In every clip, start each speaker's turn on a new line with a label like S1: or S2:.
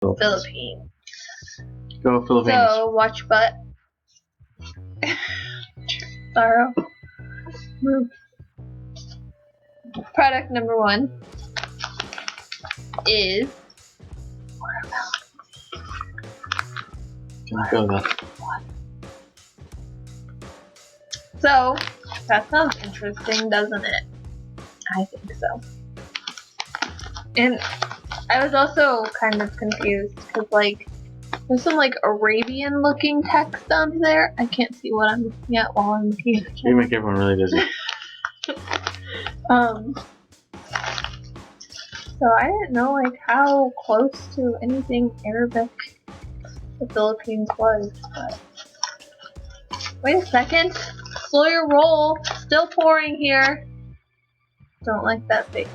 S1: Philippines.
S2: Go Philippines.
S1: So, watch butt. Sorrow. Move. Product number 1 is
S2: Go then.
S1: So, that sounds interesting, doesn't it? I think so. And I was also kind of confused because, like, there's some, like, Arabian looking text on there. I can't see what I'm looking at while I'm looking at the
S2: You make everyone really dizzy.
S1: So I didn't know, like, how close to anything Arabic the Philippines was, but... Wait a second! Slow your roll! Still pouring here! Don't like that face.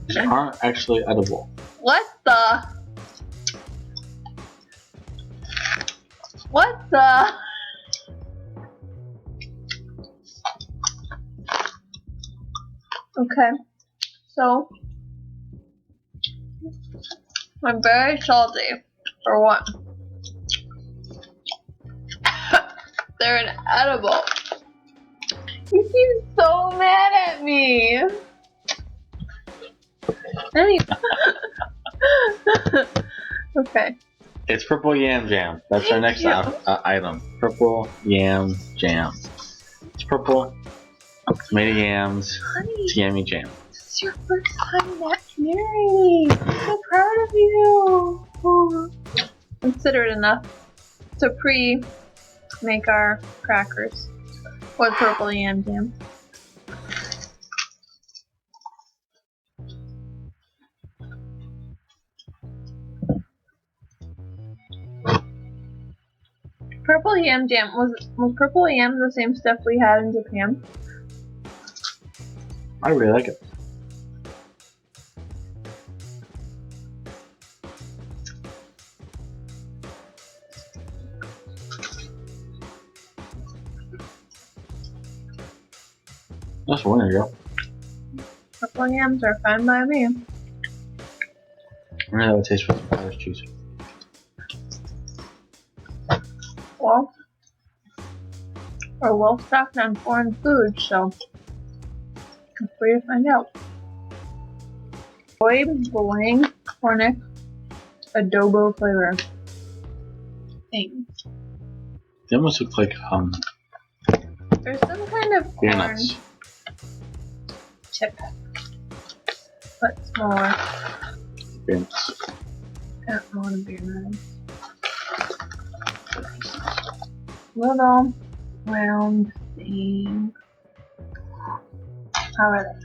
S2: These aren't actually edible.
S1: What the? What the? Okay, so I'm very salty, for one. They're inedible. You seem so mad at me. Okay.
S2: It's purple yam jam. That's our next item. Purple yam jam. It's purple. It's made of yams.
S1: Honey,
S2: it's yummy jam.
S1: This is your first time at Mary. I'm so proud of you. Oh. Consider it enough to pre-make our crackers with purple yam jam. Purple yam jam, was purple yam the same stuff we had in Japan?
S2: I really like it. That's one there you go.
S1: Purple yams are fine by me.
S2: I really have a taste for some cottage cheese.
S1: Well, we're well stocked on foreign food, so I'm free to find out. Bawang Adobo Flavor thing.
S2: They almost look like
S1: There's some kind of corn
S2: Pilinuts.
S1: chip, but smaller.
S2: Pilinuts.
S1: I don't want to be nice. Little round thing. How are they?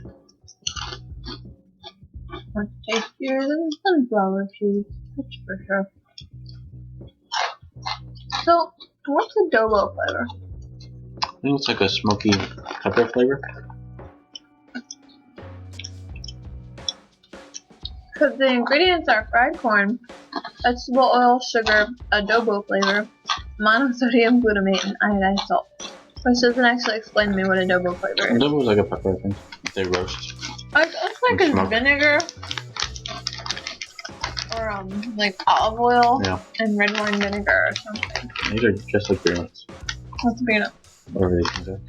S1: Much tastier than sunflower seeds, that's for sure. So, what's adobo flavor?
S2: I think it's like a smoky pepper flavor.
S1: Because the ingredients are fried corn, vegetable oil, sugar, adobo flavor, monosodium glutamate, and iodized salt. Which doesn't actually explain to me what adobo flavor is.
S2: Adobo is like a pepper, I think. They roast.
S1: It's like a vinegar. Or like olive oil and red wine vinegar or something.
S2: These are just like beer nuts.
S1: What's beer nuts?
S2: Whatever these things are.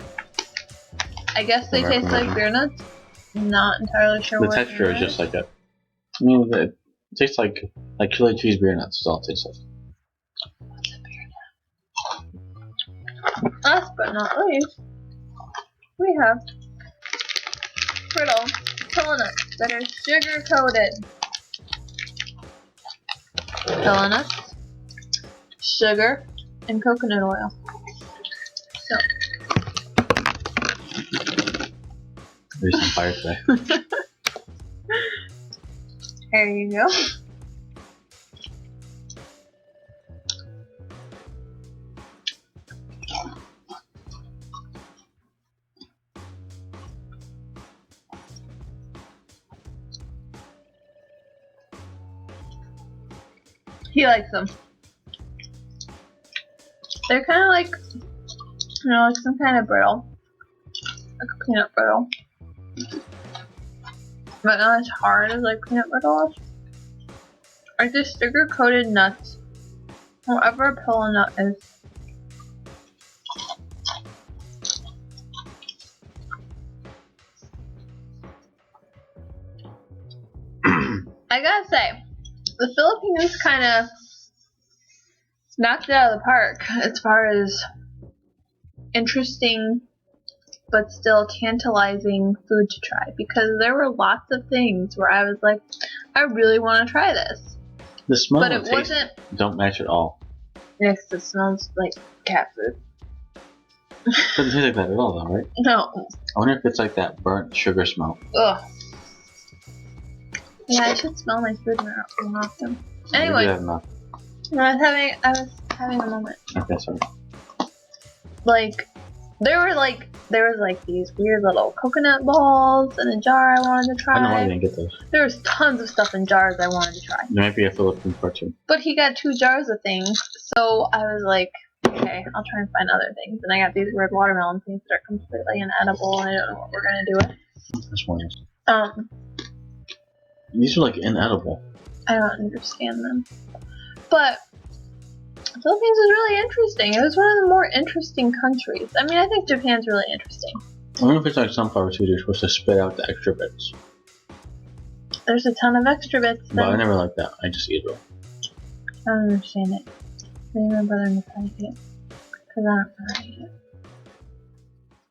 S1: I guess they taste like beer nuts. Not entirely sure
S2: The
S1: what
S2: texture is just like it. I mean, it tastes like chili cheese beer nuts is all it tastes like.
S1: What's a beer nut? Last but not least, we have brittle Pilinuts that are sugar coated. Pilinuts, sugar, and coconut oil. So,
S2: There's some fire today.
S1: there you go. He likes them. They're kind of like, you know, like some kind of brittle. peanut brittle. But not as hard as like peanut brittle is. Like the sugar coated nuts. Whatever a pillow nut is. I gotta say, the Philippines kind of knocked it out of the park as far as interesting but still tantalizing food to try, because there were lots of things where I was like, I really want to try this.
S2: The smell
S1: But
S2: and
S1: it
S2: taste
S1: wasn't.
S2: don't match at all.
S1: Yes, it smells like cat food.
S2: Doesn't taste like that at all, though, right?
S1: No.
S2: I wonder if it's like that burnt sugar smell.
S1: Ugh. Yeah, I should smell my food more often.
S2: Maybe
S1: Anyway,
S2: that's enough.
S1: I was having a moment.
S2: Okay, sorry.
S1: Like, there was like these weird little coconut balls in a jar I wanted to
S2: I don't know why you
S1: try.
S2: didn't get those.
S1: There was tons of stuff in jars I wanted to try.
S2: There might be a Philippine cartoon.
S1: But he got 2 jars of things, so I was like, okay, I'll try and find other things. And I got these weird watermelon things that are completely inedible, and I don't know what we're gonna do with.
S2: This one is. These are like inedible.
S1: I don't understand them. But the Philippines is really interesting. It was one of the more interesting countries. I mean, I think Japan's really interesting.
S2: I wonder if it's like sunflower seeds, you're supposed to spit out the extra bits.
S1: There's a ton of extra bits.
S2: But I never like that. I just eat it.
S1: I don't understand it. Maybe my brother knows how to eat it. Because I don't know how to eat it.